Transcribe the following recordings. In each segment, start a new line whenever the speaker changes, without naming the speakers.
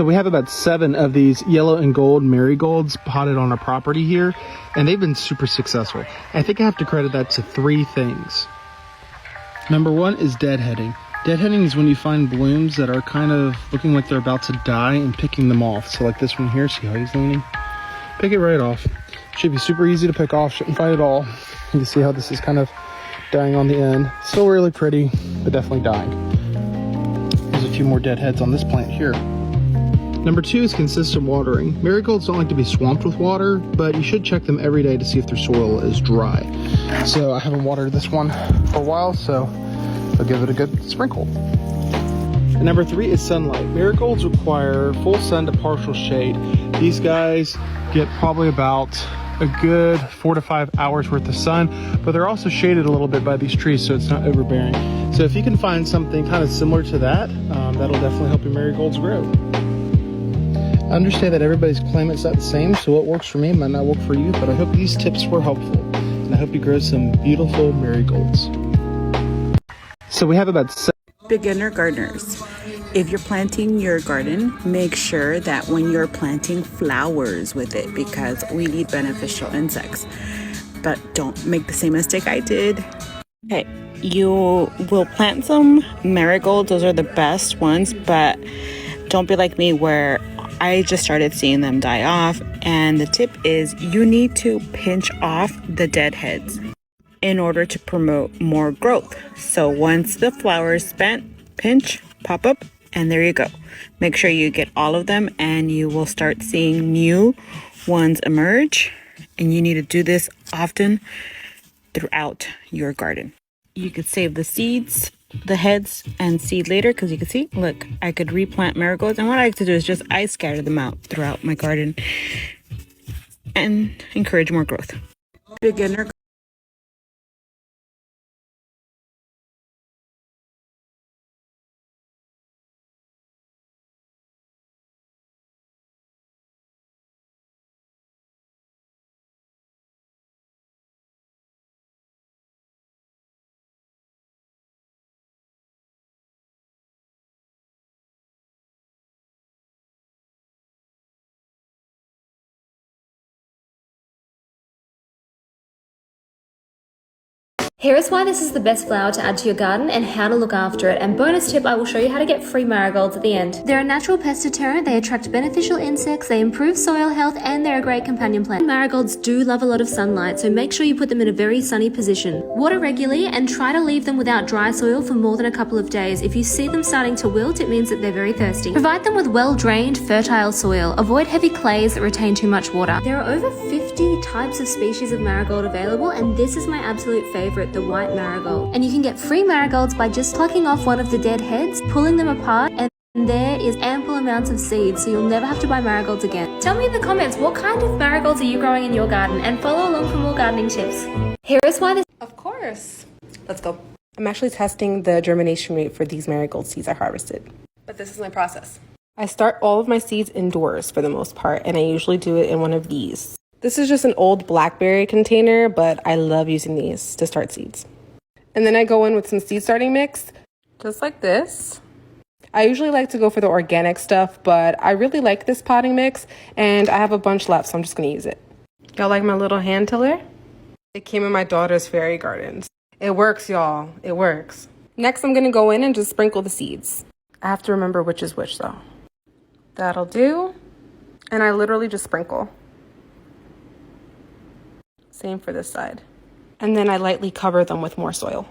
So we have about 7 of these yellow and gold marigolds potted on our property here, and they've been super successful. I think I have to credit that to 3 things. Number 1 is deadheading. Deadheading is when you find blooms that are kind of looking like they're about to die and picking them off. So like this one here, see how he's leaning? Pick it right off. Should be super easy to pick off, shouldn't fight at all. You can see how this is kind of dying on the end. Still really pretty, but definitely dying. There's a few more deadheads on this plant here. Number 2 is consistent watering. Marigolds don't like to be swamped with water, but you should check them every day to see if their soil is dry. So I haven't watered this one for a while, so I'll give it a good sprinkle. And number 3 is sunlight. Marigolds require full sun to partial shade. These guys get probably about a good 4 to 5 hours worth of sun, but they're also shaded a little bit by these trees, so it's not overbearing. So if you can find something kind of similar to that, that'll definitely help your marigolds grow. I understand that everybody's climate's not the same, so what works for me might not work for you, but I hope these tips were helpful, and I hope you grow some beautiful marigolds. So we have about 7
beginner gardeners. If you're planting your garden, make sure that when you're planting flowers with it, because we need beneficial insects. But don't make the same mistake I did. Okay, you will plant some marigolds. Those are the best ones, but don't be like me where I just started seeing them die off. And the tip is you need to pinch off the dead heads in order to promote more growth. So once the flower is spent, pinch, pop up, and there you go. Make sure you get all of them and you will start seeing new ones emerge. And you need to do this often throughout your garden. You could save the seeds, the heads, and seed later, because you can see, look, I could replant marigolds. And what I like to do is just I scatter them out throughout my garden and encourage more growth. Beginner.
Here is why this is the best flower to add to your garden and how to look after it. And bonus tip, I will show you how to get free marigolds at the end. They're a natural pest deterrent, they attract beneficial insects, they improve soil health, and they're a great companion plant. Marigolds do love a lot of sunlight, so make sure you put them in a very sunny position. Water regularly and try to leave them without dry soil for more than a couple of days. If you see them starting to wilt, it means that they're very thirsty. Provide them with well-drained, fertile soil. Avoid heavy clays that retain too much water. There are over 50 types of species of marigold available, and this is my absolute favorite, the white marigold. And you can get free marigolds by just plucking off one of the dead heads, pulling them apart, and there is ample amounts of seeds, so you'll never have to buy marigolds again. Tell me in the comments, what kind of marigolds are you growing in your garden, and follow along for more gardening tips. Here is why this...
Of course. Let's go. I'm actually testing the germination rate for these marigold seeds I harvested. But this is my process. I start all of my seeds indoors for the most part, and I usually do it in one of these. This is just an old blackberry container, but I love using these to start seeds. And then I go in with some seed starting mix, just like this. I usually like to go for the organic stuff, but I really like this potting mix, and I have a bunch left, so I'm just gonna use it. Y'all like my little hand tiller? It came in my daughter's fairy gardens. It works, y'all, it works. Next, I'm gonna go in and just sprinkle the seeds. I have to remember which is which though. That'll do. And I literally just sprinkle. Same for this side. And then I lightly cover them with more soil.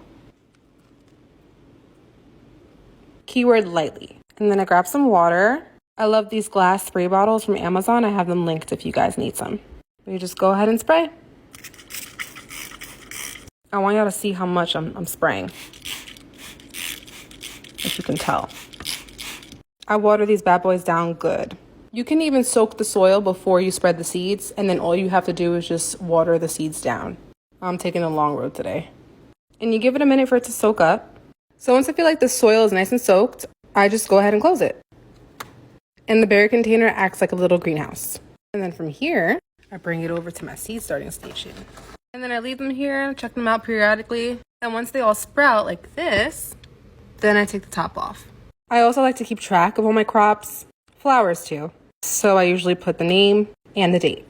Keyword lightly. And then I grab some water. I love these glass spray bottles from Amazon. I have them linked if you guys need some. You just go ahead and spray. I want y'all to see how much I'm spraying. If you can tell. I water these bad boys down good. You can even soak the soil before you spread the seeds, and then all you have to do is just water the seeds down. I'm taking a long road today. And you give it a minute for it to soak up. So once I feel like the soil is nice and soaked, I just go ahead and close it. And the berry container acts like a little greenhouse. And then from here, I bring it over to my seed starting station. And then I leave them here, check them out periodically. And once they all sprout like this, then I take the top off. I also like to keep track of all my crops. flowers too. So I usually put the name and the date.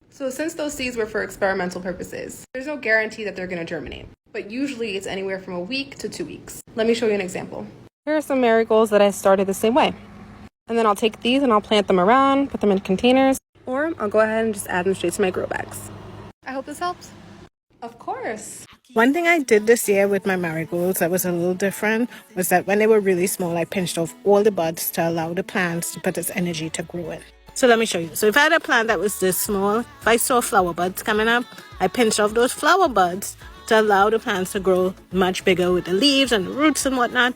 So since those seeds were for experimental purposes, there's no guarantee that they're going to germinate. But usually it's anywhere from a week to 2 weeks. Let me show you an example. Here are some marigolds that I started the same way. And then I'll take these and I'll plant them around, put them in containers, or I'll go ahead and just add them straight to my grow bags. I hope this helps. Of course.
One thing I did this year with my marigolds that was a little different was that when they were really small, I pinched off all the buds to allow the plants to put its energy to grow in. So let me show you. So if I had a plant that was this small, if I saw flower buds coming up, I pinched off those flower buds to allow the plants to grow much bigger with the leaves and the roots and whatnot.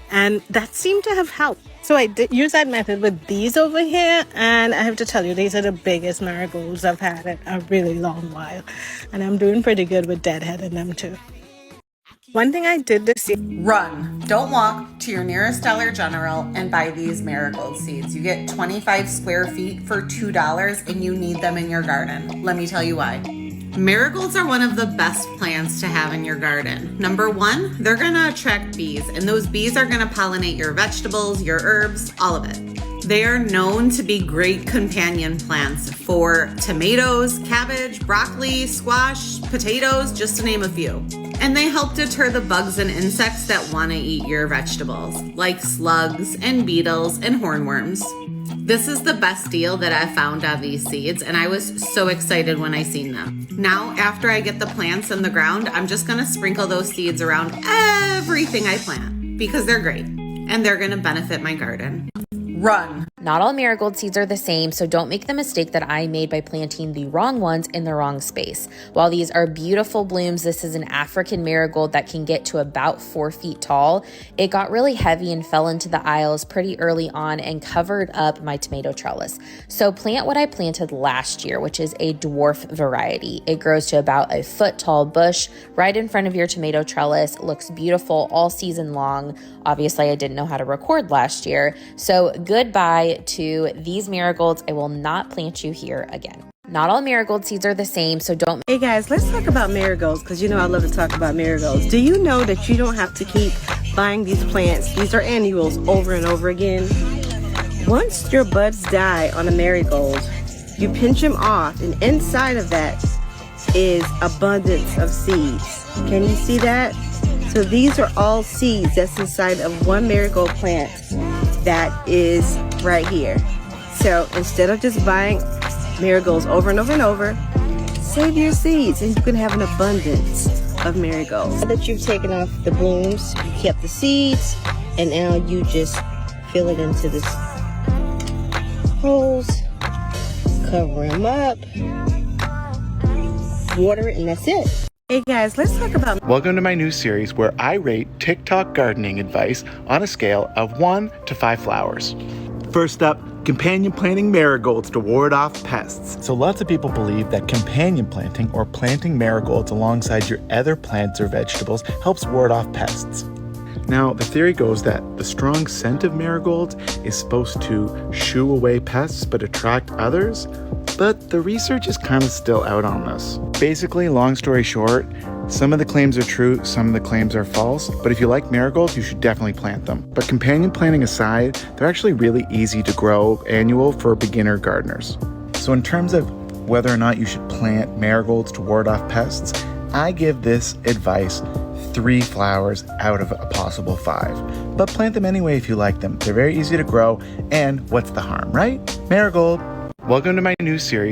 And that seemed to have helped. So I did use that method with these over here, and I have to tell you, these are the biggest marigolds I've had in a really long while. And I'm doing pretty good with deadheading them too. One thing I did this year...
Run. Don't walk to your nearest Dollar General and buy these marigold seeds. You get 25 square feet for $2 and you need them in your garden. Let me tell you why. Marigolds are one of the best plants to have in your garden. Number one, they're gonna attract bees, and those bees are gonna pollinate your vegetables, your herbs, all of it. They are known to be great companion plants for tomatoes, cabbage, broccoli, squash, potatoes, just to name a few. And they help deter the bugs and insects that wanna eat your vegetables, like slugs and beetles and hornworms. This is the best deal that I've found on these seeds, and I was so excited when I seen them. Now, after I get the plants in the ground, I'm just gonna sprinkle those seeds around everything I plant because they're great and they're gonna benefit my garden. Run.
Not all marigold seeds are the same, so don't make the mistake that I made by planting the wrong ones in the wrong space. While these are beautiful blooms, this is an African marigold that can get to about 4 feet tall. It got really heavy and fell into the aisles pretty early on and covered up my tomato trellis. So plant what I planted last year, which is a dwarf variety. It grows to about a foot tall bush right in front of your tomato trellis. It looks beautiful all season long. Obviously, I didn't know how to record last year, so goodbye to these marigolds. I will not plant you here again. Not all marigold seeds are the same, so don't...
Hey guys, let's talk about marigolds because you know I love to talk about marigolds. Do you know that you don't have to keep buying these plants? These are annuals over and over again. Once your buds die on a marigold, you pinch them off, and inside of that is abundance of seeds. Can you see that? So these are all seeds that's inside of one marigold plant that is right here. So instead of just buying marigolds over and over and over, save your seeds and you can have an abundance of marigolds. Now that you've taken off the blooms, you kept the seeds, and now you just fill it into this holes, cover them up, water it, and that's it. Hey guys, let's talk about...
Welcome to my new series where I rate TikTok gardening advice on a scale of 1 to 5 flowers. First up, companion planting marigolds to ward off pests. So lots of people believe that companion planting or planting marigolds alongside your other plants or vegetables helps ward off pests. Now, the theory goes that the strong scent of marigolds is supposed to shoo away pests but attract others, but the research is kind of still out on this. Basically, long story short, some of the claims are true, some of the claims are false, but if you like marigolds, you should definitely plant them. But companion planting aside, they're actually really easy to grow annual for beginner gardeners. So in terms of whether or not you should plant marigolds to ward off pests, I give this advice 3 flowers out of a possible 5. But plant them anyway if you like them. They're very easy to grow, and what's the harm, right? Marigold! Welcome to my new series